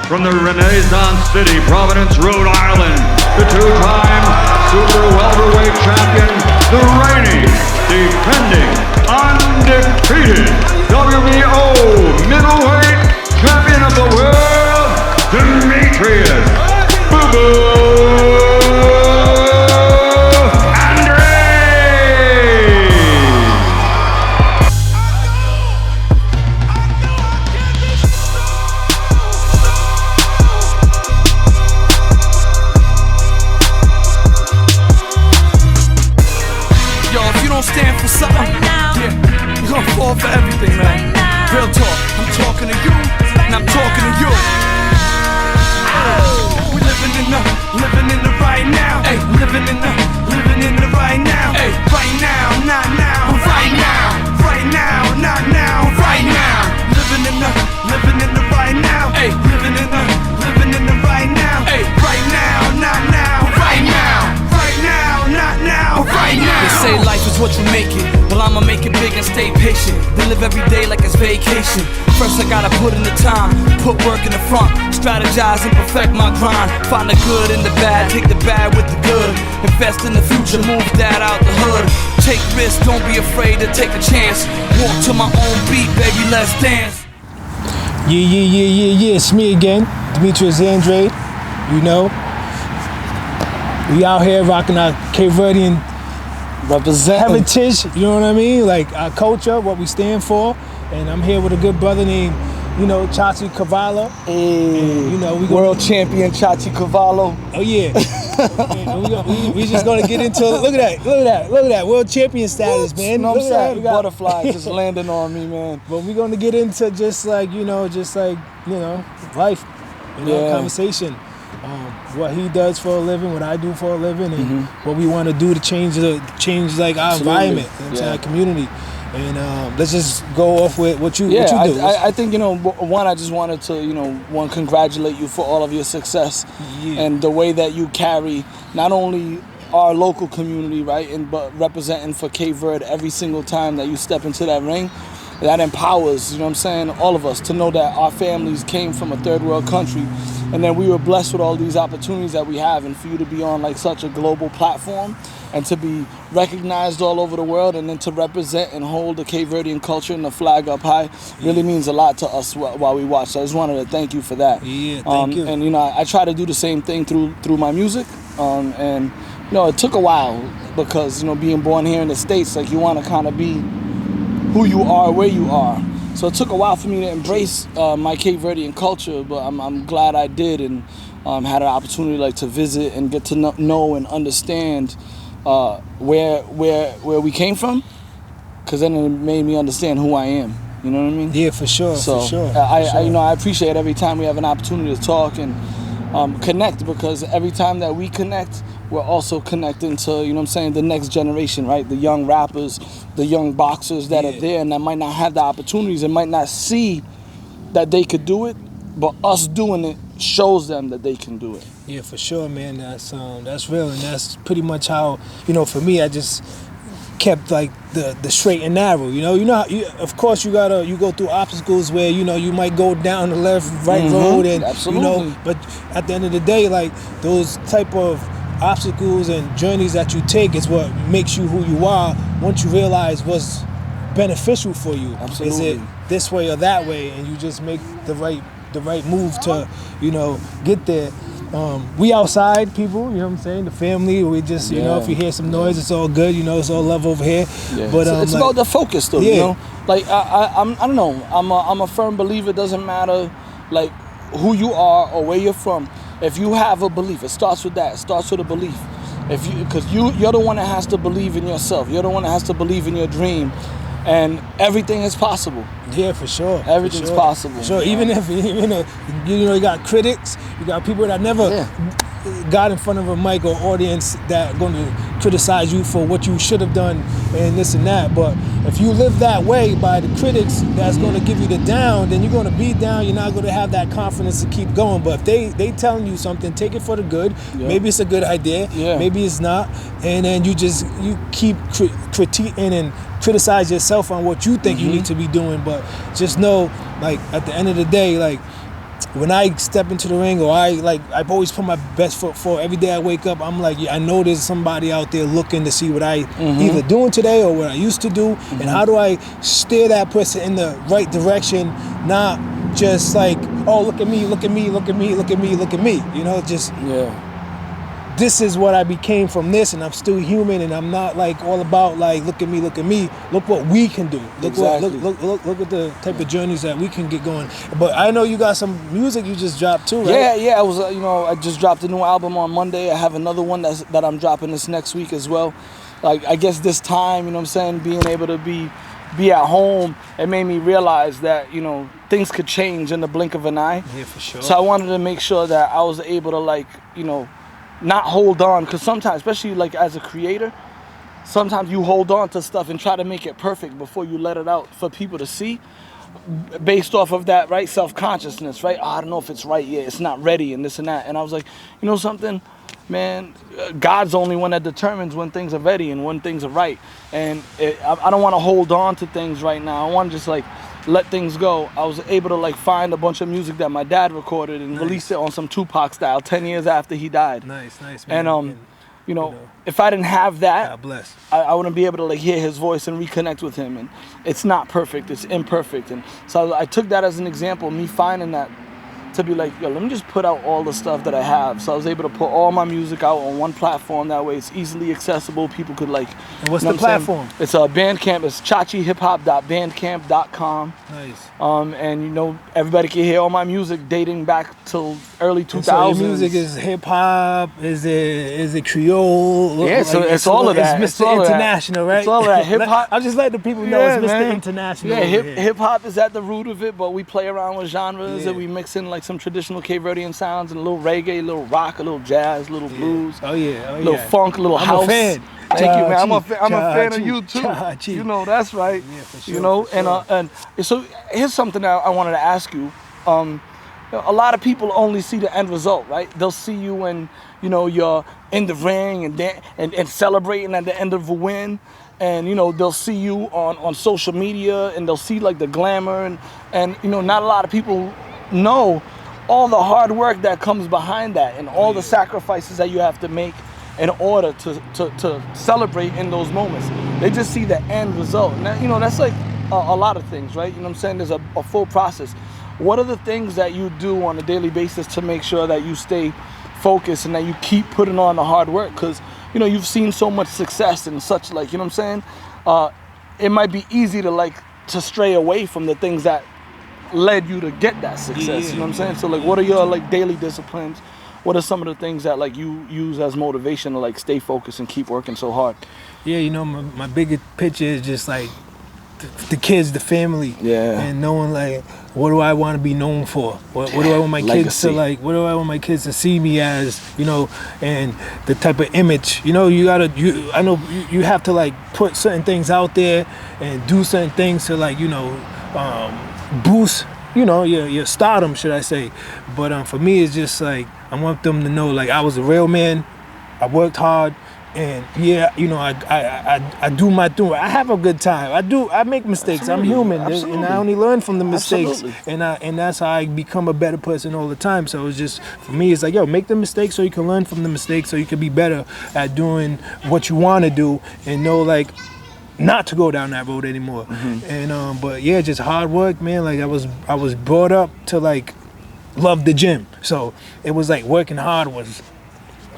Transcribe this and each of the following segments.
from the Renaissance City, Providence, Rhode Island, the two-time super welterweight champion, the reigning, defending, undefeated WBO middleweight champion of the world, Demetrius Boo-Boo stand for something, yeah, you're gonna fall for everything, man. Real talk, I'm talking to you, and I'm talking to you. We living in the right now, ay, living in the right now, ay, right now, not now, right now, right now, not now, right now. Living in the right now, ay, living in the right now, ay, right now, not now, right now, right now, not now, right now. They say life is what you make it. Well, I'ma make it big and stay patient. Then live every day like it's vacation. First I gotta put in the time, put work in the front, strategize and perfect my grind. Find the good in the bad, take the bad with the good. Invest in the future, move that out the hood. Take risks, don't be afraid to take a chance. Walk to my own beat, baby, let's dance. Yeah, it's me again, Demetrius Andrade. You know, we out here rocking our Cape Verdean heritage, you know what I mean? Like our culture, what we stand for. And I'm here with a good brother named, ChaChi Cavallo. Hey, and, we world champion ChaChi Cavallo. Oh yeah. we just gonna get into it. Look at that world champion status, man. You know what I'm saying? Got butterfly just landing on me, man. But we're gonna get into just like life, conversation. What he does for a living, what I do for a living, and what we want to do to change like our environment, our community. And let's just go off with what you do. I think one, I just wanted to congratulate you for all of your success and the way that you carry not only our local community, right, but representing for Cape Verde every single time that you step into that ring. That empowers, all of us to know that our families came from a third world country, and then we were blessed with all these opportunities that we have, and for you to be on like such a global platform and to be recognized all over the world, and then to represent and hold the Cape Verdean culture and the flag up high really means a lot to us while we watch. So I just wanted to thank you for that. Yeah, thank you. And I try to do the same thing through my music, and it took a while because being born here in the States, like you want to kind of be who you are, where you are. So it took a while for me to embrace my Cape Verdean culture, but I'm glad I did, and had an opportunity to visit and get to know and understand where we came from, because then it made me understand who I am. You know what I mean? Yeah, for sure. So for sure. I appreciate every time we have an opportunity to talk and connect, because every time that we connect, we're also connecting to, the next generation, right? The young rappers, the young boxers that are there and that might not have the opportunities and might not see that they could do it, but us doing it shows them that they can do it. Yeah, for sure, man. That's real, and that's pretty much how, for me, I just kept like the straight and narrow. Of course you go through obstacles where you might go down the left, right road, and absolutely. But at the end of the day, like those type of obstacles and journeys that you take is what makes you who you are. Once you realize what's beneficial for you, absolutely. Is it this way or that way, and you just make the right move to get there. We outside people, the family, we just, if you hear some noise, it's all good, it's all love over here. Yeah. But it's about the focus though, Like, I don't know, I'm a firm believer, it doesn't matter, like, who you are or where you're from. If you have a belief, it starts with that, it starts with a belief. Because you're the one that has to believe in yourself, you're the one that has to believe in your dream. And everything is possible. Yeah, for sure. Everything's possible. Sure, even if you got critics, you got people that never got in front of a mic or audience that are going to criticize you for what you should have done and this and that. But if you live that way by the critics that's going to give you the down, then you're going to be down. You're not going to have that confidence to keep going. But if they telling you something, take it for the good. Yeah. Maybe it's a good idea. Yeah. Maybe it's not. And then you keep critiquing and criticize yourself on what you think you need to be doing. But just know, like, at the end of the day, like, when I step into the ring, or I've always put my best foot forward. Every day I wake up, I'm like, I know there's somebody out there looking to see what I either doing today or what I used to do, and how do I steer that person in the right direction, not just like, oh, look at me, look at me, look at me, look at me, look at me. You know, just this is what I became from this, and I'm still human, and I'm not like all about like look at me, look at me. Look what we can do. Look look at the type of journeys that we can get going. But I know you got some music you just dropped too, right? Yeah. I was I just dropped a new album on Monday. I have another one that I'm dropping this next week as well. Like I guess this time, you know what I'm saying, being able to be at home, it made me realize that, things could change in the blink of an eye. Yeah, for sure. So I wanted to make sure that I was able to not hold on, because sometimes, especially like as a creator, sometimes you hold on to stuff and try to make it perfect before you let it out for people to see, based off of that, right, self-consciousness, right? Oh, I don't know if it's right yet, it's not ready, and this and that. And I was like, you know something, man, God's the only one that determines when things are ready and when things are right. And I don't want to hold on to things right now. I want to just let things go. I was able to find a bunch of music that my dad recorded and release it on some Tupac style 10 years after he died. Nice, man. And if I didn't have that, God bless. I wouldn't be able to hear his voice and reconnect with him. And it's not perfect, it's imperfect. And so I took that as an example, me finding that, to be like, yo, let me just put out all the stuff that I have. So I was able to put all my music out on one platform. That way it's easily accessible. People could And what's the platform? It's Bandcamp. It's ChaChiHipHop.bandcamp.com. Nice. And everybody can hear all my music dating back till early 2000s. So your music is hip hop? Is it Creole? Yeah, so it's all of that. It's Mr. International, right? It's all of that. Hip hop. I'm just letting the people know it's Mr. International. Yeah, hip hop is at the root of it, but we play around with genres and we mix in some traditional Cape Verdean sounds and a little reggae, a little rock, a little jazz, a little blues. Oh yeah. A little funk, a little house. I'm a fan. Thank you, man. I'm a fan of you too. ChaChi. That's right. Yeah, for sure. And so here's something that I wanted to ask you. A lot of people only see the end result, right? They'll see you when you're in the ring and celebrating at the end of a win. And they'll see you on social media, and they'll see the glamour, and not a lot of people know all the hard work that comes behind that, and all the sacrifices that you have to make in order to celebrate in those moments. They just see the end result. And that, that's a lot of things, right? You know what I'm saying? There's a full process. What are the things that you do on a daily basis to make sure that you stay focused and that you keep putting on the hard work? Because you've seen so much success and such, you know what I'm saying? It might be easy to stray away from the things that led you to get that success. You know what I'm saying? So what are your daily disciplines? What are some of the things that you use as motivation to stay focused and keep working so hard? Yeah, my biggest picture is just the kids, the family, and knowing what do I want to be known for? What do I want my kids to What do I want my kids to see me as? And the type of image. I know you have to put certain things out there and do certain things to boost your stardom, should I say. But for me, it's just I want them to know I was a real man. I worked hard. And I do my thing. I have a good time. I make mistakes. Absolutely. I'm human. Absolutely. And I only learn from the mistakes. Absolutely. And that's how I become a better person all the time. So it's just, for me, it's make the mistakes so you can learn from the mistakes, so you can be better at doing what you want to do, and know not to go down that road anymore. And but yeah, just hard work, man. I was brought up to love the gym. So it was working hard was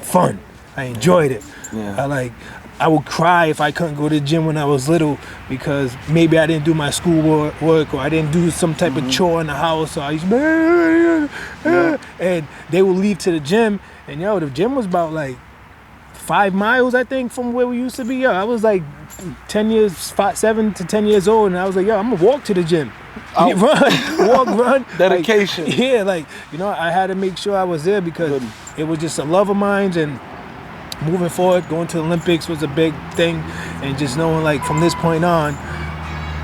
fun. I enjoyed it. Yeah. I would cry if I couldn't go to the gym when I was little, because maybe I didn't do my school work, or I didn't do some type of chore in the house. So I used to and they would leave to the gym, and the gym was about 5 miles, I think, from where we used to be. I was 7 to 10 years old, and I was I'm gonna walk to the gym. Run. Dedication. I had to make sure I was there, because it was just a love of mine. And moving forward, going to the Olympics was a big thing, and just knowing from this point on,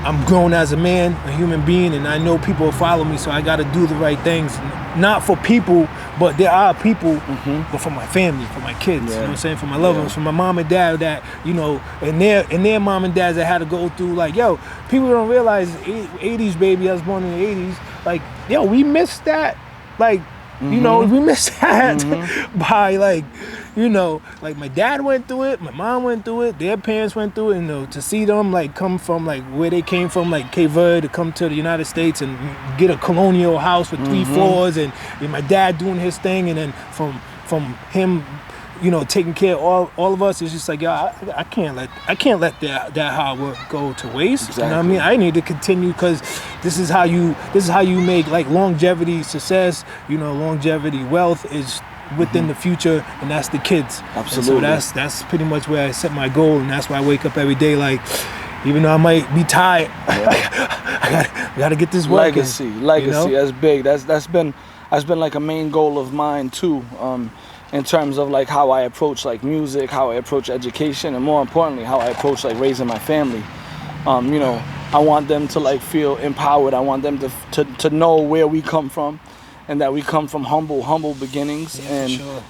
I'm grown as a man, a human being, and I know people will follow me, so I got to do the right things. Not for people, but there are people, but for my family, for my kids, you know what I'm saying, for my loved ones, for my mom and dad that, and their mom and dads that had to go through, people don't realize, 80s baby, I was born in the 80s, we missed that like, you know, we missed that by like, you know, like my dad went through it, my mom went through it, their parents went through it, and to see them like come from like where they came from, like Cape Verde, to come to the United States and get a colonial house with 3 floors, and my dad doing his thing, and then from him, you know, taking care of all of us, it's just like, yo, I can't let that hard work go to waste. Exactly. You know what I mean? I need to continue, because this is how you make like longevity success. You know, longevity wealth is within the future, and that's the kids. Absolutely. And so that's pretty much where I set my goal, and that's why I wake up every day like, even though I might be tired, I gotta get this work. Legacy, you know? that's big. That's been like a main goal of mine too. In terms of like how I approach like music, how I approach education, and more importantly, how I approach like raising my family. You know, I want them to like feel empowered. I want them to know where we come from, and that we come from humble beginnings,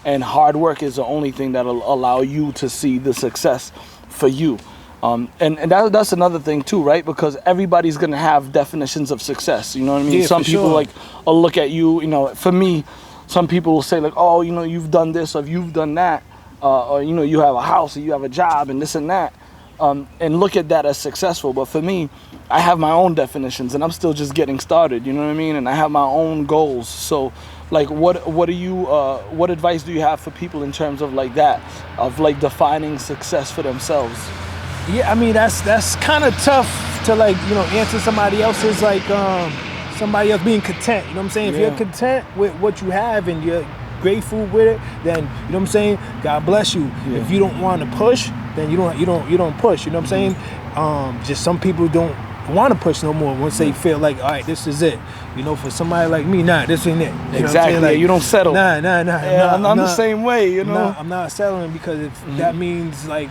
and hard work is the only thing that'll allow you to see the success for you. And that's another thing too, right? Because everybody's gonna have definitions of success. You know what I mean? Yeah, some for people sure. like will look at you. You know, for me, some people will say like, oh, you know, you've done this or you've done that, or you know, you have a house or you have a job and this and that, and look at that as successful. But for me, I have my own definitions, and I'm still just getting started. You know what I mean? And I have my own goals. So, like, what advice do you have for people in terms of like that, of like defining success for themselves? Yeah, I mean, that's kind of tough to like, you know, answer somebody else's like somebody else being content. You know what I'm saying? If you're content with what you have and you're grateful with it, then you know what I'm saying, God bless you. If you don't want to push, then you don't push. You know what I'm saying? Just some people don't want to push no more once they feel like, all right, this is it. You know, for somebody like me, nah, this ain't it. You know Exactly. Like, you don't settle. Nah. Yeah, I'm the same way. You know, I'm not settling, because if that means like,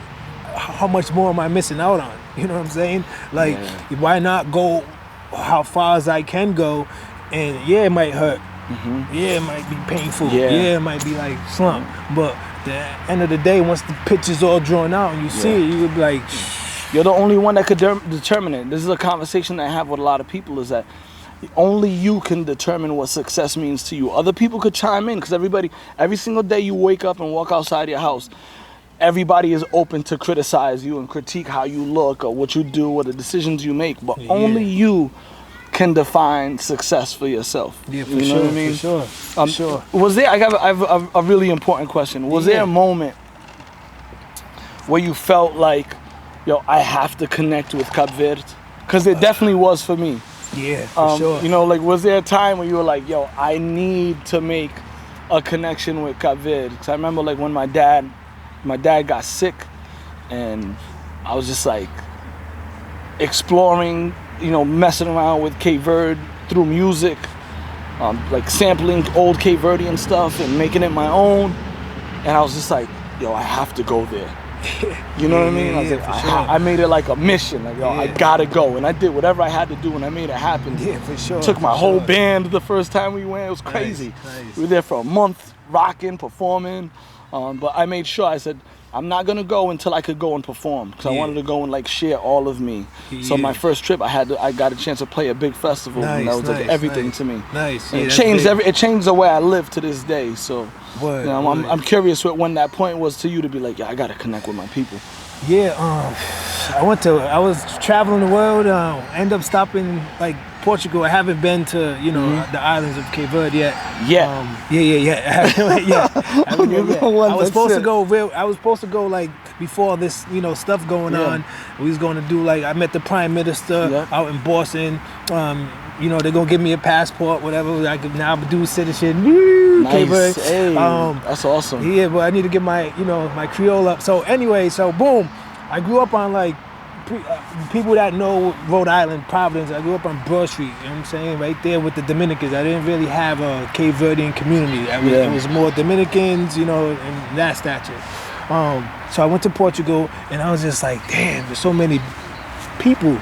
how much more am I missing out on? You know what I'm saying? Like, why not go how far as I can go? And it might hurt. Yeah, it might be painful. Yeah, it might be like slump. But at the end of the day, once the picture's all drawn out and you see it, you would be like, you're the only one that could determine it. This is a conversation that I have with a lot of people, is that only you can determine what success means to you. Other people could chime in, because every single day you wake up and walk outside your house, everybody is open to criticize you and critique how you look or what you do or the decisions you make, but only you can define success for yourself. Yeah, for you know sure, what I mean? for sure. Was there? I have a really important question. Was there a moment where you felt like, yo, I have to connect with Cape Verde? Because it definitely was for me. Yeah, for sure. You know, like, was there a time where you were like, yo, I need to make a connection with Cape Verde? Because I remember like when my dad got sick, and I was just like exploring, you know, messing around with Cape Verde through music, like sampling old Cape Verdean stuff and making it my own. And I was just like, yo, I have to go there. You know what I mean? I was like, I made it like a mission. Like, yo, I gotta go. And I did whatever I had to do, and I made it happen. Yeah, for sure. Took my whole band the first time we went. It was crazy. Nice. We were there for a month, rocking, performing. But I made sure, I said, I'm not gonna go until I could go and perform, because I wanted to go and like share all of me. So my first trip, I got a chance to play a big festival, and that was like everything to me. Nice. And it changed the way I live to this day. So you know, I'm curious when that point was to you to be like, yeah, I gotta connect with my people. Yeah, I was traveling the world. End up stopping like Portugal. I haven't been to, you know, the islands of Cape Verde yet. Yeah. I was supposed to go like before this, you know, stuff going on. We was going to do like, I met the Prime Minister out in Boston. You know, they're gonna give me a passport, whatever. I could now do citizenship. Nice. Hey, that's awesome. Yeah, but I need to get my, you know, my Creole up. So anyway, boom, I grew up on like people that know Rhode Island, Providence. I grew up on Broad Street. You know what I'm saying? Right there with the Dominicans. I didn't really have a Cape Verdean community. It was more Dominicans, you know, and that stature. So I went to Portugal, and I was just like, damn, there's so many people.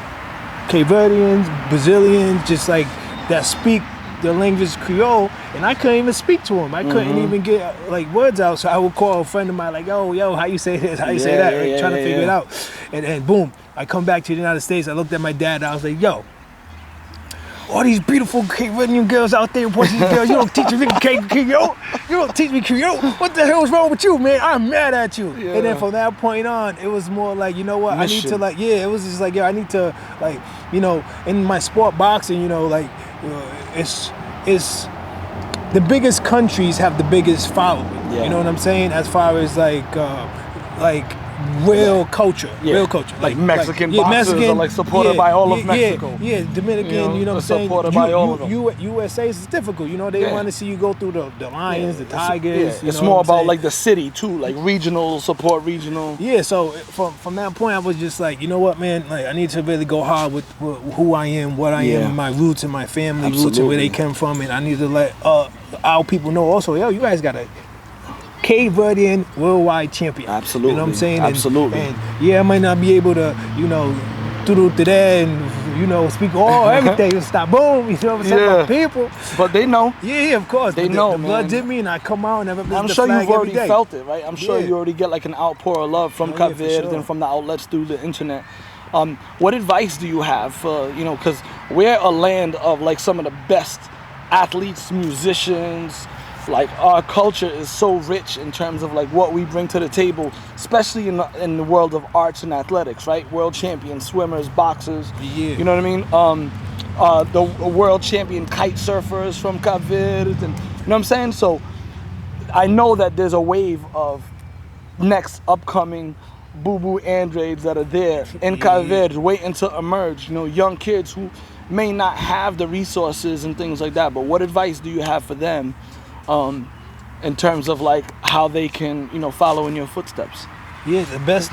Cape Verdeans, Brazilians, just like that speak the language Creole, and I couldn't even speak to them. I couldn't even get like words out. So I would call a friend of mine like, yo, how you say this? How you say that? Trying to figure it out. And boom, I come back to the United States. I looked at my dad. And I was like, yo, all these beautiful Cape Verdean girls out there, Portuguese girls, you don't teach me Creole. You don't teach me Creole. What the hell is wrong with you, man? I'm mad at you. Yeah. And then from that point on, it was more like, you know what? I need to like, it was just like, I need to like, in my sport boxing, it's the biggest countries have the biggest following. Yeah. You know what I'm saying? As far as like real culture, like Mexican boxers are like supported by all of Mexico. Yeah, Dominican, you know what I'm saying? Supported by all of them. USA is difficult, they want to see you go through the lions, the tigers. It's more about like the city too, like regional, support regional. Yeah, so from that point, I was just like, you know what, man, like I need to really go hard with who I am, what I am, my roots and my family roots and where they come from, and I need to let our people know also, you guys got a Cape Verdean worldwide champion. Absolutely. You know what I'm saying? Absolutely. And I might not be able to, through today and, speak everything, stop, boom, you know what I'm saying? My people. But they know. Yeah, of course. They know, the man. blood in me, and I come out and I'm sure you've already felt it, right? I'm sure you already get like an outpour of love from Cape Verde and from the outlets through the internet. What advice do you have for, because we're a land of like some of the best athletes, musicians. Like our culture is so rich in terms of like what we bring to the table, especially in the world of arts and athletics, right? World champion swimmers, boxers, you know what I mean? The world champion kite surfers from Cape Verde, and you know what I'm saying? So I know that there's a wave of next upcoming Boo Andrades that are there in Cape Verde waiting to emerge, young kids who may not have the resources and things like that, but what advice do you have for them in terms of like how they can, follow in your footsteps? Yeah, the best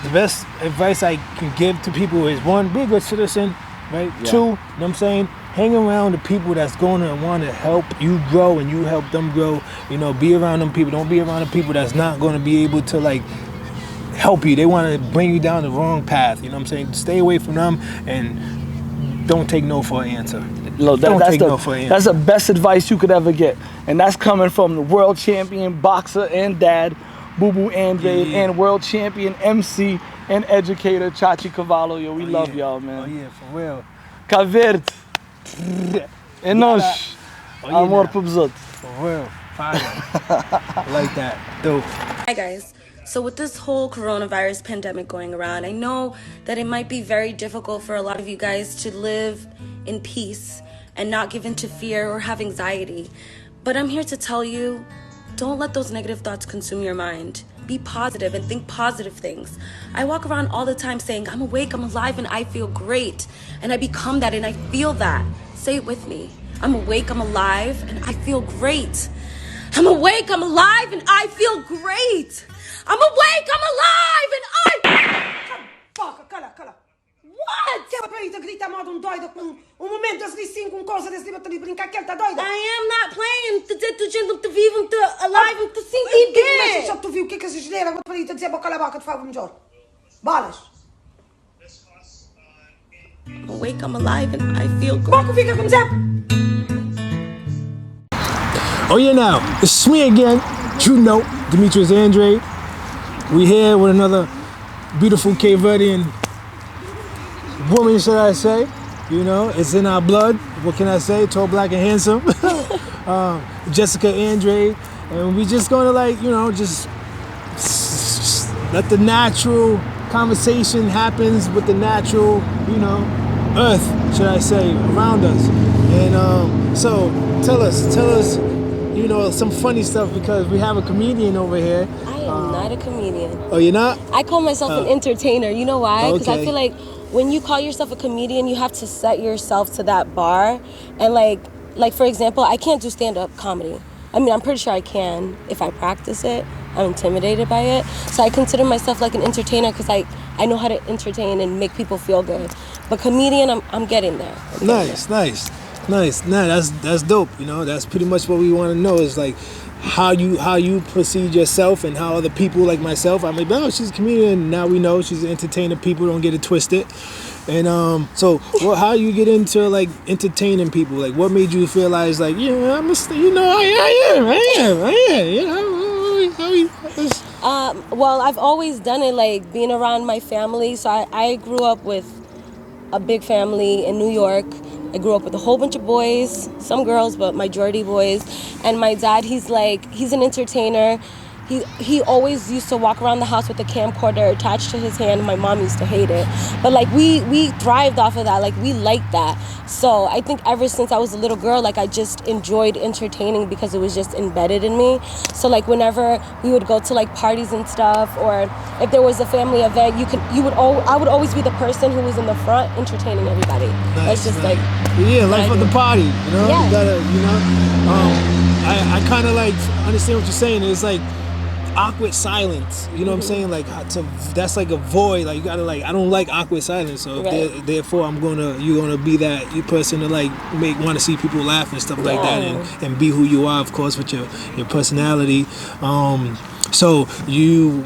advice I can give to people is, one, be a good citizen, right? Yeah. 2, you know what I'm saying? Hang around the people that's going to want to help you grow and you help them grow. Be around them people. Don't be around the people that's not going to be able to like help you. They want to bring you down the wrong path. You know what I'm saying? Stay away from them and don't take no for an answer. Look, that's the best advice you could ever get, and that's coming from the world champion boxer and dad, Boo Andrade, and world champion MC and educator ChaChi Cavallo. Yo, we love y'all, man. Oh yeah, for real. Cape Verde. É nós. Amor pros outros. For real. Fire. I like that. Dope. Hi guys. So with this whole coronavirus pandemic going around, I know that it might be very difficult for a lot of you guys to live in peace and not give in to fear or have anxiety. But I'm here to tell you, don't let those negative thoughts consume your mind. Be positive and think positive things. I walk around all the time saying, I'm awake, I'm alive, and I feel great. And I become that and I feel that. Say it with me. I'm awake, I'm alive, and I feel great. I'm awake, I'm alive, and I feel great. I'm awake, I'm alive, and Cala. What? Que ela para aí grita mal de doida com momento desse sim com coisa desse livro de brincar que ela tá doida. I am not playing. Tu gente te vivo, te alive, te sim, Mas só tu viu o que essa geleira agora para aí te dizer cala a boca de fala melhor. Balas. I'm awake, I'm alive, and I feel great. Boca fica com Zé. Oh yeah, now it's me again. Demetrius Andrade. We here with another beautiful Cape Verdean woman, should I say? It's in our blood. What can I say? Tall, black, and handsome. Jessica Andrade, and we just gonna just let the natural conversation happens with the natural, earth, should I say, around us. And so tell us. Some funny stuff, because we have a comedian over here. I am not a comedian. Oh, you're not? I call myself an entertainer. You know why? Because I Okay. feel like when you call yourself a comedian, you have to set yourself to that bar. And like for example, I can't do stand-up comedy. I mean, I'm pretty sure I can if I practice it. I'm intimidated by it. So I consider myself like an entertainer because I know how to entertain and make people feel good. But comedian, I'm getting there. Nice. Nah, that's dope. That's pretty much what we want to know, is like how you perceive yourself and how other people like myself. I'm like, oh, she's a comedian. Now we know she's an entertainer. People don't get it twisted. And so how you get into like entertaining people? Like, what made you realize like, I am. Well, I've always done it, like being around my family. So I grew up with a big family in New York. I grew up with a whole bunch of boys, some girls, but majority boys. And my dad, he's an entertainer. He always used to walk around the house with a camcorder attached to his hand. My mom used to hate it. But like we thrived off of that. Like we liked that. So I think ever since I was a little girl, like I just enjoyed entertaining because it was just embedded in me. So like whenever we would go to like parties and stuff, or if there was a family event, I would always be the person who was in the front entertaining everybody. Nice, That's just nice. like life of the party, you know? Yeah. You gotta, I kind of like understand what you're saying. It's like awkward silence, you know what I'm saying? Like that's like a void. Like you gotta like, I don't like awkward silence, so therefore you're gonna be that person to like want to see people laugh and stuff like that, and be who you are, of course, with your personality. So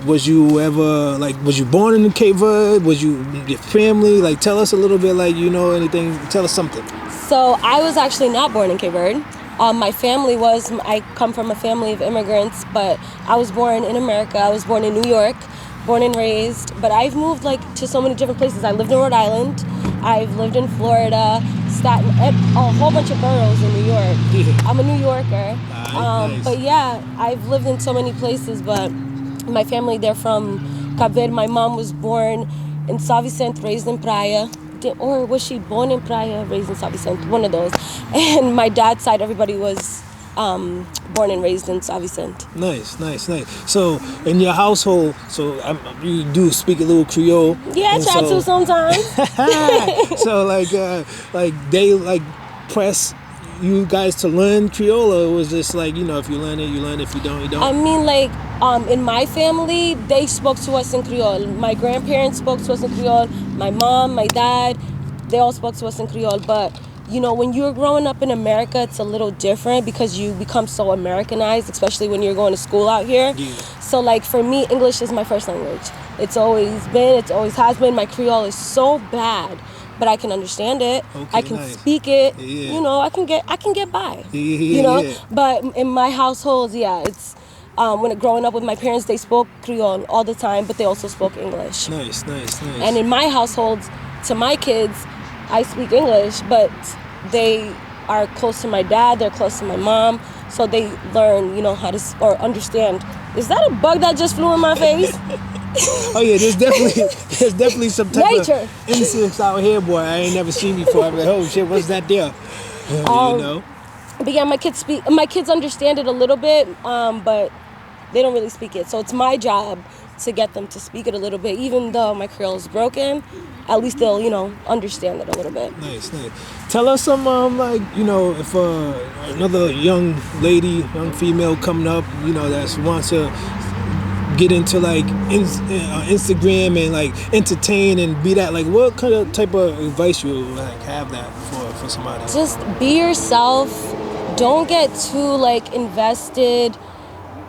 was you born in Cape Verde? Was your family? Like tell us a little bit, like anything. Tell us something. So I was actually not born in Cape Verde. My family I come from a family of immigrants, but I was born in America. I was born in New York, born and raised, but I've moved like to so many different places. I lived in Rhode Island, I've lived in Florida, Staten, a whole bunch of boroughs in New York. I'm a New Yorker. Nice. But yeah, I've lived in so many places, but my family, they're from Cape Verde. My mom was born in São Vicente, raised in Praia. Or was she born in Praia, raised in São Vicente? One of those. And my dad's side, everybody was born and raised in São Vicente. Nice. So in your household, you do speak a little Creole. Yeah, I try to sometimes. So like they like press you guys to learn Creole, or it was just like, if you learn it, you learn. If you don't, you don't? I mean, like, in my family, they spoke to us in Creole. My grandparents spoke to us in Creole. My mom, my dad, they all spoke to us in Creole. But, when you're growing up in America, it's a little different because you become so Americanized, especially when you're going to school out here. Yeah. So, like, for me, English is my first language. It's always has been. My Creole is so bad, but I can understand it. Okay, I can nice. speak it. Yeah. I can get by. Yeah. But in my household, it's growing up with my parents, they spoke Creole all the time, but they also spoke English. Nice. And in my household, to my kids, I speak English, but they are close to my dad, they're close to my mom, so they learn, how to or understand. Is that a bug that just flew in my face? Oh yeah, there's definitely some type Nature. of insects out here, boy. I ain't never seen before. I'm like, oh shit, what's that there? But yeah, my kids understand it a little bit, but they don't really speak it. So it's my job to get them to speak it a little bit. Even though my Creole is broken, at least they'll, understand it a little bit. Nice. Tell us some, if another young female coming up, that wants to get into like Instagram and like entertain and be that, like what kind of type of advice you like have that for somebody? Just be yourself. Don't get too like invested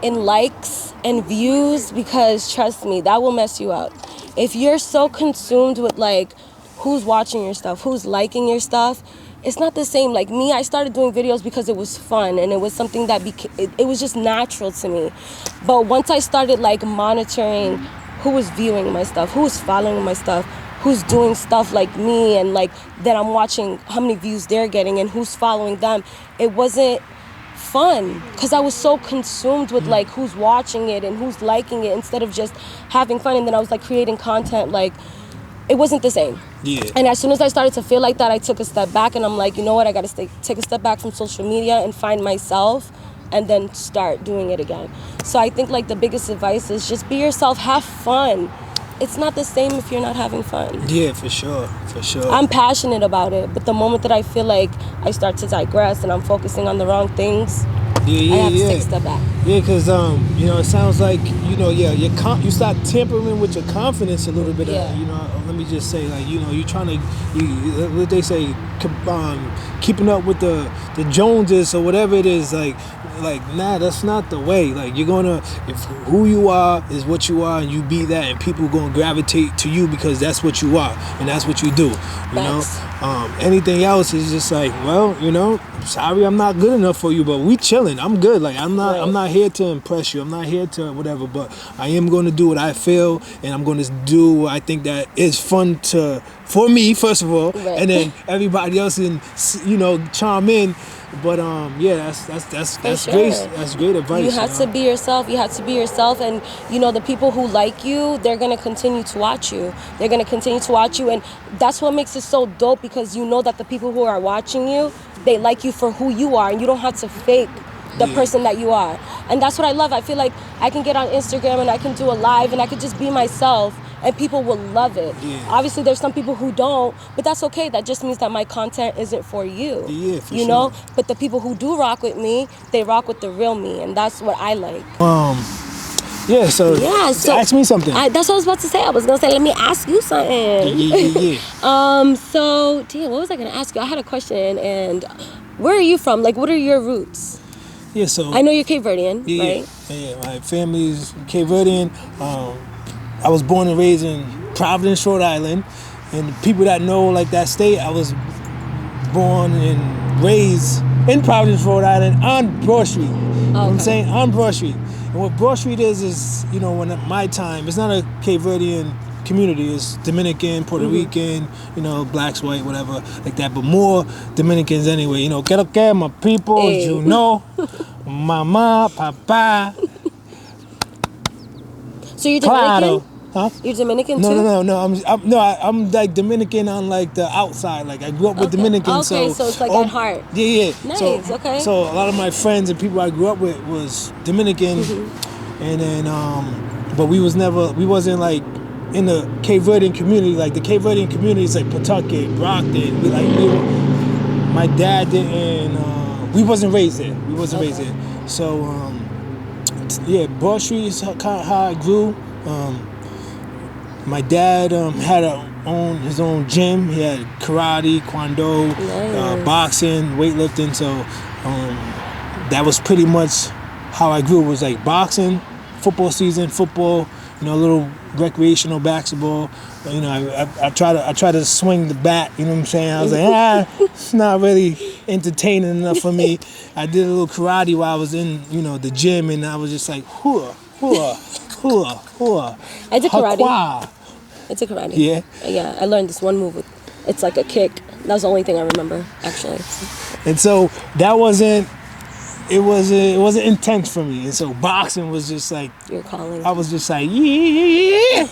in likes and views, because trust me, that will mess you up. If you're so consumed with like who's watching your stuff, who's liking your stuff, it's not the same. Like me, I started doing videos because it was fun and it was something that it was just natural to me. But once I started like monitoring who was viewing my stuff, who was following my stuff, who's doing stuff like me, and like that I'm watching how many views they're getting and who's following them, it wasn't fun because I was so consumed with like who's watching it and who's liking it instead of just having fun. And then I was like creating content, like it wasn't the same. Yeah. And as soon as I started to feel like that, I took a step back and I'm like, you know what, I gotta take a step back from social media and find myself and then start doing it again. So I think like the biggest advice is just be yourself, have fun. It's not the same if you're not having fun. Yeah, for sure. I'm passionate about it, but the moment that I feel like I start to digress and I'm focusing on the wrong things, I have to take a step back. Yeah, because it sounds like you start tampering with your confidence a little bit. Yeah. Let me just say, like you're trying to, what they say, keeping up with the Joneses or whatever it is. Like like, nah, that's not the way. Like, you're gonna, if who you are is what you are, and you be that, and people gonna gravitate to you because that's what you are and that's what you do. You know, anything else is just like, well, you know, sorry, I'm not good enough for you, but we chilling. I'm good. Like, I'm not here to impress you. I'm not here to whatever. But I am gonna do what I feel, and I'm gonna do what I think that is fun for me, first of all, and then everybody else can, you know, chime in. But yeah, that's sure. great. That's great advice. You have to be yourself. You have to be yourself, and you know the people who like you, they're gonna continue to watch you. They're gonna continue to watch you, and that's what makes it so dope, because you know that the people who are watching you, they like you for who you are, and you don't have to fake the person that you are. And that's what I love. I feel like I can get on Instagram and I can do a live and I could just be myself, and people will love it. Obviously there's some people who don't, but that's okay. That just means that my content isn't for you. For you sure. know? But the people who do rock with me, they rock with the real me, and that's what I like. So ask me something. That's what I was about to say. I was gonna say, let me ask you something. So damn, what was I gonna ask you? I had a question. And where are you from? Like, what are your roots? Yeah, so I know you're Cape Verdean, right? Yeah, my family's Cape Verdean. I was born and raised in Providence, Rhode Island, and the people that know like that state, I was born and raised in Providence, Rhode Island, on Broad Street. You know what I'm saying? On Broad Street. And what Broad Street is, you know, when at my time, it's not a Cape Verdean community. It's Dominican, Puerto Rican, you know, blacks, white, whatever, like that. But more Dominicans anyway. You know, que lo que, my people, you know, mama, papa. So you're Dominican? Huh? You're Dominican too? No. I'm like Dominican on like the outside. Like I grew up with Dominicans. Okay, so it's like at heart. Yeah. Nice. So a lot of my friends and people I grew up with was Dominican, and then but we wasn't like in the Cape Verdean community. Like the Cape Verdean community is like Pawtucket, Brockton. My dad didn't. We wasn't raised there. Raised there. So Broad Street is kind of how I grew. My dad had his own gym. He had karate, kwando, boxing, weightlifting. So that was pretty much how I grew. It was like boxing, football season, football, you know, a little recreational basketball. You know, I try to swing the bat. You know what I'm saying? I was like, it's not really entertaining enough for me. I did a little karate while I was in, you know, the gym, and I was just like, hua, hua, hua, hua. I did karate. Hakwa. I did karate. Yeah? Yeah, I learned this one move. It's like a kick. That was the only thing I remember, actually. And so that wasn't intense for me. And so boxing was just like, your calling. I was just like, yeah.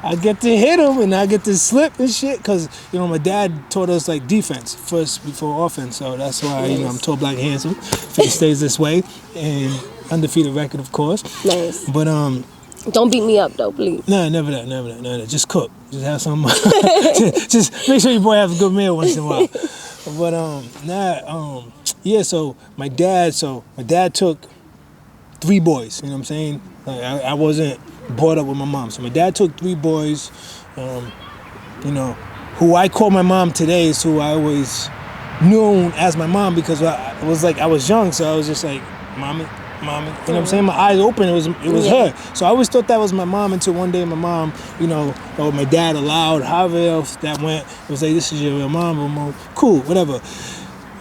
I get to hit him and I get to slip and shit. Because, you know, my dad taught us like defense first before offense. So that's why, you know, I'm tall, black, handsome. If it stays this way. And undefeated record, of course. Nice. But, don't beat me up though, please. No, never that. Just cook. Just have some. just make sure your boy have a good meal once in a while. But yeah. So my dad took 3 boys. You know what I'm saying? Like, I wasn't brought up with my mom, so my dad took 3 boys. You know, who I call my mom today is who I always knew as my mom, because I was young, so I was just like, mommy. You know what I'm saying? My eyes open, it was her. So I always thought that was my mom, until one day my mom, you know, or my dad allowed, however else that went, it was like, this is your real mom, cool, whatever.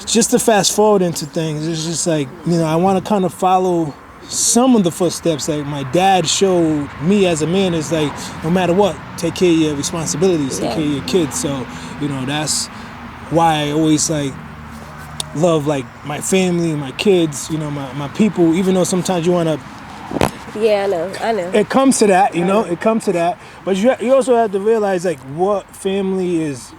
Just to fast forward into things, it's just like, you know, I want to kind of follow some of the footsteps that my dad showed me as a man. Is like, no matter what, take care of your responsibilities, take care of your kids. So, you know, that's why I always like love like my family, my kids, you know, my people, even though sometimes you want to. Yeah, I know. It comes to that, you know, it comes to that. But you also have to realize like what family is,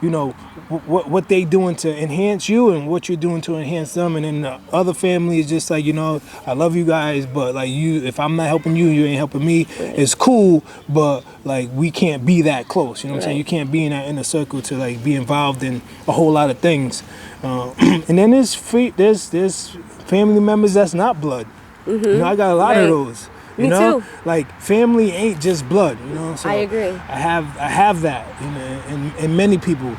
you know, what they doing to enhance you and what you're doing to enhance them. And then the other family is just like, you know, I love you guys, but like if I'm not helping you, you ain't helping me. It's cool, but like we can't be that close. You know what I'm saying? You can't be in that inner circle to like be involved in a whole lot of things. And then there's family members that's not blood. You know, I got a lot of those. You know, too. Like family ain't just blood. You know, so I agree. I have that, you know, in many people,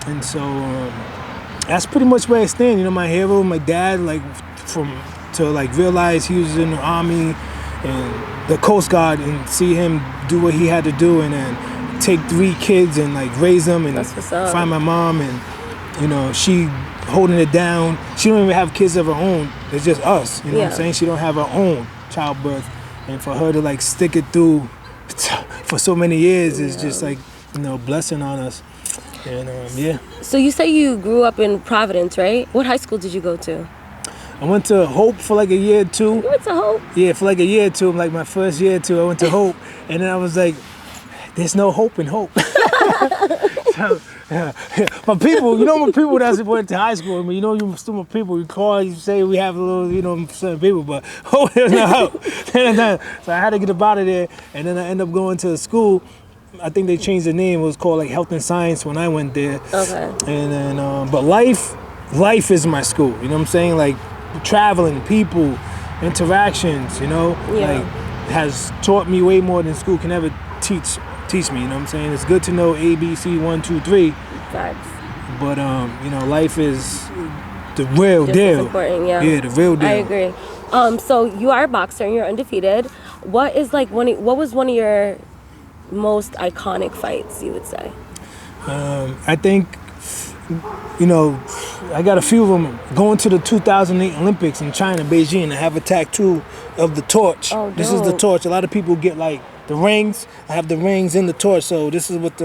and so that's pretty much where I stand. You know, my hero, my dad, like to like realize he was in the Army and the Coast Guard and see him do what he had to do and then take 3 kids and like raise them and That's what's up. find my mom and, you know, she holding it down. She don't even have kids of her own. It's just us, you know what I'm saying? She don't have her own childbirth. And for her to like stick it through for so many years is just like, you know, blessing on us. And yeah. So you say you grew up in Providence, right? What high school did you go to? I went to Hope for like a year or 2. You went to Hope? Yeah, for like a year or 2. Like my first year or 2, I went to Hope. And then I was like, there's no hope in Hope. So, yeah. But people, you know, when people that's went to high school, I mean, you know, you still people, you call, you say we have a little, you know, certain people, but Hope, there's no hope. So I had to get up out of there. And then I ended up going to school. I think they changed the name. It was called like Health and Science when I went there. Okay. And then, but life is my school. You know what I'm saying? Like traveling, people, interactions. You know, like has taught me way more than school can ever teach me. You know what I'm saying? It's good to know A, B, C, 1, 2, 3. Facts. But you know, life is the real Just deal. as important, yeah. Yeah, the real deal. I agree. So you are a boxer and you're undefeated. What was one of your most iconic fights, you would say? I think, you know, I got a few of them. Going to the 2008 Olympics in China, Beijing, I have a tattoo of the torch. Oh, this is the torch. A lot of people get like the rings. I have the rings in the torch, so this is what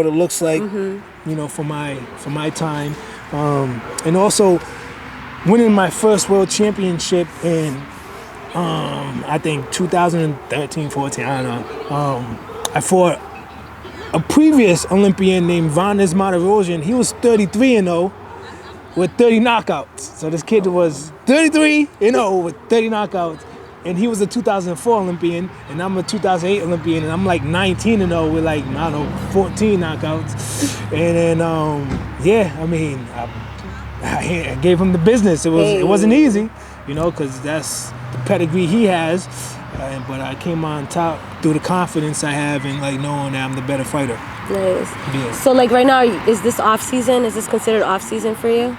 it looks like. You know, for my time, and also winning my first world championship in I think 2013, 14. I don't know. I fought a previous Olympian named Vannes Martirosyan. He was 33-0 with 30 knockouts. So this kid was 33-0 with 30 knockouts. And he was a 2004 Olympian, and I'm a 2008 Olympian, and I'm like 19-0 with like, I don't know, 14 knockouts. And then, yeah, I mean, I gave him the business. It wasn't easy, you know, because that's the pedigree he has. But I came on top through the confidence I have and like knowing that I'm the better fighter. Nice. Yeah. So like right now, is this off season? Is this considered off season for you?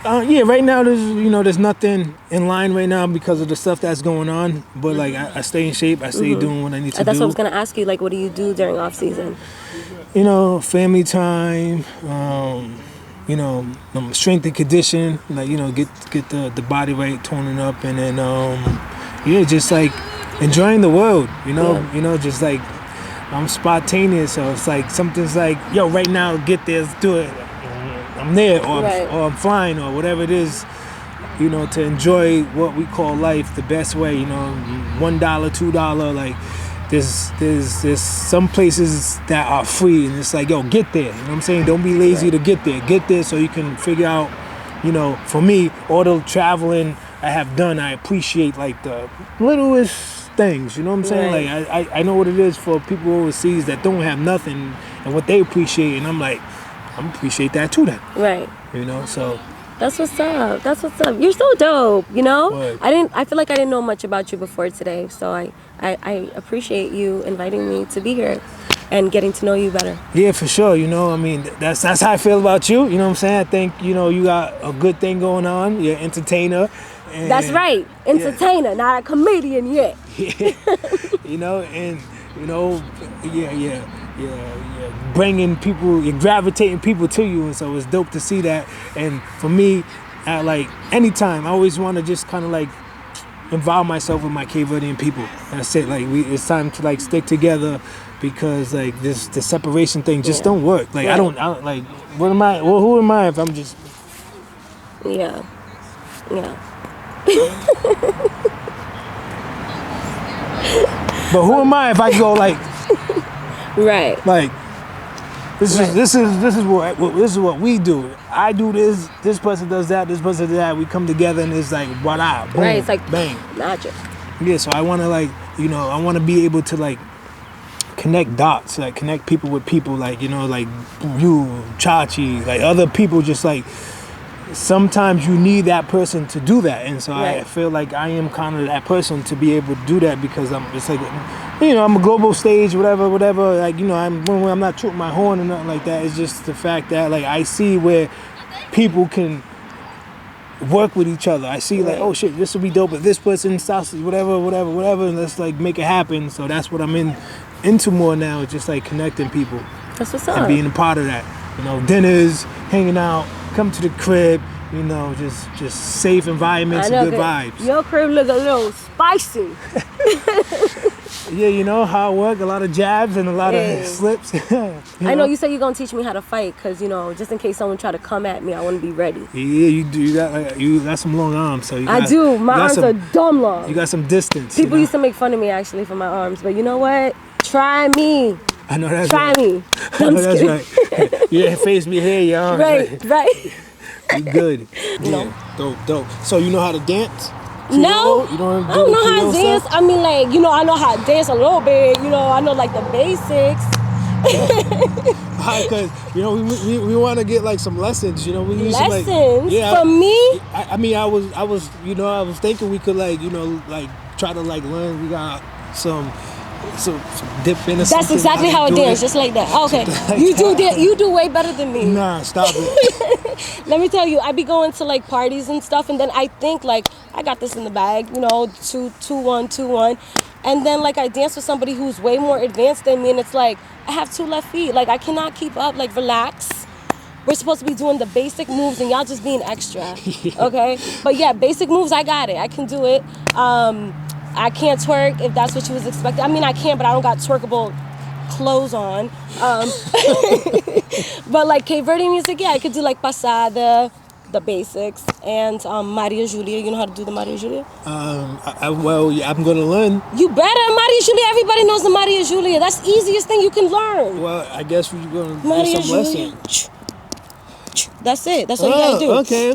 Yeah, right now there's nothing in line right now because of the stuff that's going on. But like I stay in shape, I stay doing what I need to do. That's what I was gonna ask you. Like, what do you do during off season? You know, family time. You know, strength and conditioning. Like, you know, get the body right, toning up, and then yeah, just like enjoying the world. You know, just like I'm spontaneous. So it's like something's like, yo, right now, get there, let's do it. I'm there, or I'm flying, or whatever it is, you know, to enjoy what we call life the best way, you know, $1, $2, like there's some places that are free, and it's like, yo, get there, you know what I'm saying? Don't be lazy to get there so you can figure out, you know, for me, all the traveling I have done, I appreciate like the littlest things, you know what I'm saying? Like I know what it is for people overseas that don't have nothing and what they appreciate, and I'm like, I appreciate that too then. Right. You know, so. That's what's up. That's what's up. You're so dope, you know? What? I feel like I didn't know much about you before today, so I appreciate you inviting me to be here and getting to know you better. Yeah, for sure. You know, I mean, that's how I feel about you. You know what I'm saying? I think, you know, you got a good thing going on. You're an entertainer. And that's right. Entertainer, not a comedian yet. Yeah. You know, and, you know, yeah. Bringing people, you're gravitating people to you, and so it's dope to see that. And for me, at like anytime, I always want to just kind of like involve myself with my Cape Verdean people. That's it. Like it's time to like stick together because like the separation thing just don't work. Like I don't like. What am I? Well, who am I if I'm just? Yeah. But who am I if I go like? Right. Like this is what we do. I do this. This person does that. This person does that. We come together and it's like voila, boom, right. It's like bang, magic. Yeah. So I want to like, you know, I want to be able to like connect dots, like connect people with people, like, you know, like you, ChaChi, like other people. Just like sometimes you need that person to do that, and so I feel like I am kind of that person to be able to do that because it's like, you know, I'm a global stage, whatever. Like, you know, I'm not tooting my horn or nothing like that. It's just the fact that like I see where people can work with each other. I see like, oh shit, this would be dope if this person starts whatever, and let's like make it happen. So that's what I'm into more now, just like connecting people. That's what's up. And being a part of that. You know, dinners, hanging out, come to the crib, you know, just safe environments and good vibes. Your crib look a little spicy. Yeah, you know, hard work, a lot of jabs and a lot of slips. I know you said you're going to teach me how to fight because, you know, just in case someone try to come at me, I want to be ready. Yeah, you do. You got some long arms. So I do. My arms are dumb long. You got some distance. People used to make fun of me, actually, for my arms. But you know what? Try me. I know that's Try right. me. I know that's right. Your face be here, your arms. Right. You good. No. Dope. So you know how to dance? No, you don't I don't know how to dance. I mean, like, you know, I know how to dance a little bit. You know, I know like the basics. Because you know we want to get like some lessons. You know, we used lessons to, like, from me. I mean, I was you know, I was thinking we could like, you know, like try to like learn. We got some dip in. That's exactly how I dance, just like that. Okay, like you do way better than me. Nah, stop it. Let me tell you, I be going to like parties and stuff, and then I think like I got this in the bag, you know, 2-1, and then like I dance with somebody who's way more advanced than me, and it's like I have 2 left feet, like I cannot keep up. Like relax. We're supposed to be doing the basic moves, and y'all just being extra. Okay, but yeah, basic moves, I got it. I can do it. I can't twerk if that's what you was expecting. I mean, I can, but I don't got twerkable clothes on. But like Cape Verde music, yeah, I could do like pasada, the basics, and Maria Julia. You know how to do the Maria Julia? Well, yeah, I'm gonna learn. You better. Maria Julia, everybody knows the Maria Julia. That's the easiest thing you can learn. Well, I guess we're gonna Maria do some Julia. lessons. That's it. That's all you gotta do. Okay.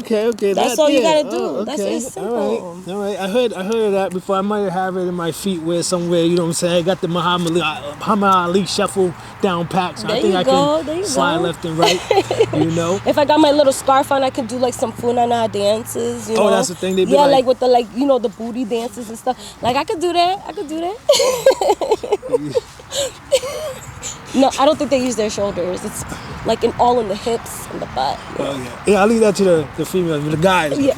That's all you gotta do. That's it. It's simple. All right. I heard of that before. I might have it in my feet where somewhere. You know what I'm saying? I got the Muhammad Ali shuffle down pat. So I think I can slide left and right. You know. If I got my little scarf on, I could do like some funana dances. You know? That's the thing. They be like with the you know, the booty dances and stuff. Like I could do that. No, I don't think they use their shoulders. It's like all in the hips and the butt. Oh yeah. I'll leave that to the females, the guys. Yeah.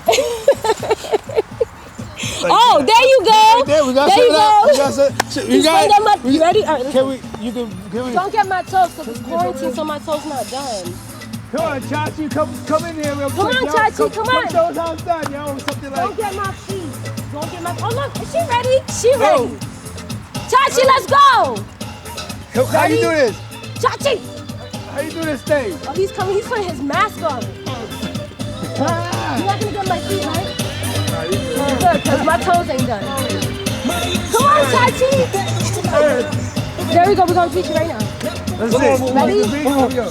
Oh, there you go. Right there, we got there you go. You ready? All right, can we? Don't get my toes because it's quarantine, so my toes not done. Come on, ChaChi, come in here real quick. Come on, ChaChi, come on. Show us how it's done, yo. Something like. Don't get my feet. Don't get my. Oh look, is she ready? She ready. ChaChi, let's go. How you do this? ChaChi. How you do this thing? Oh, he's coming. He's putting his mask on. You're not gonna get my feet, right? Good, because my toes ain't done. Come on, ChaChi. There we go. We're gonna teach you right now. Let's see. Ready? Here we go.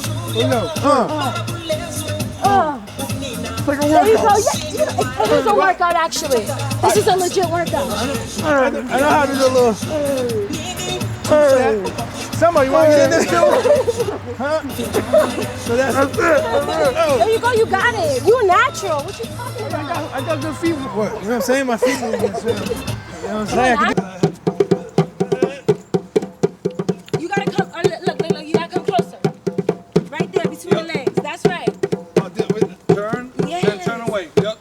It's like a There you go. workout. Yeah, it is a workout, actually. This is a legit workout. I know how to do a little. Somebody want to get in this too? Huh? So that's it. There you go. You got it. You're natural. What you talking about? I got good feet work. You know what I'm saying? My feet movements. You know what I'm saying? You gotta come. Look. You gotta come closer. Right there between the legs. That's right. Turn. Yeah. Then turn away. Yep.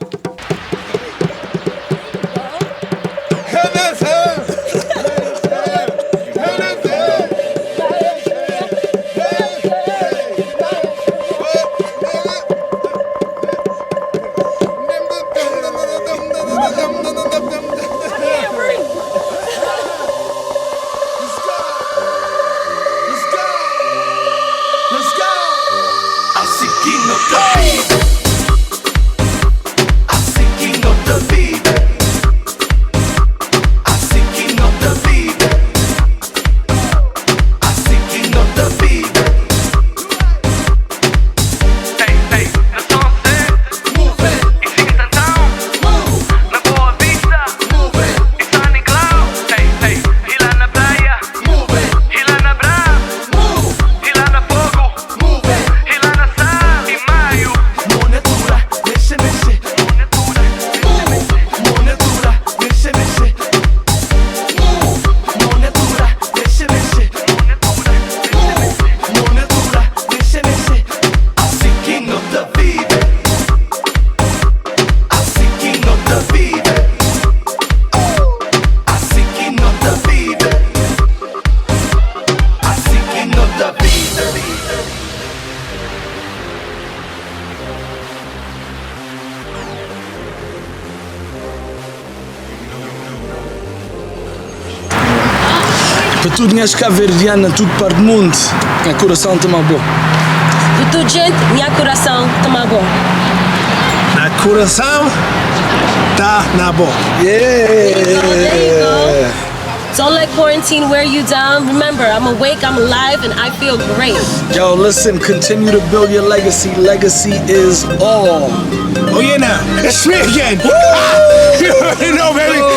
Para tudo minhas caverdianas, tudo para o mundo. Minha coração tá bom. Para tudo gente, minha coração tá bom. Na coração tá na boa. There you go. Don't let quarantine wear you down. Remember, I'm awake, I'm alive, and I feel great. Yo, listen, continue to build your legacy. Legacy is all. Oh yeah, now it's me again. You know, baby.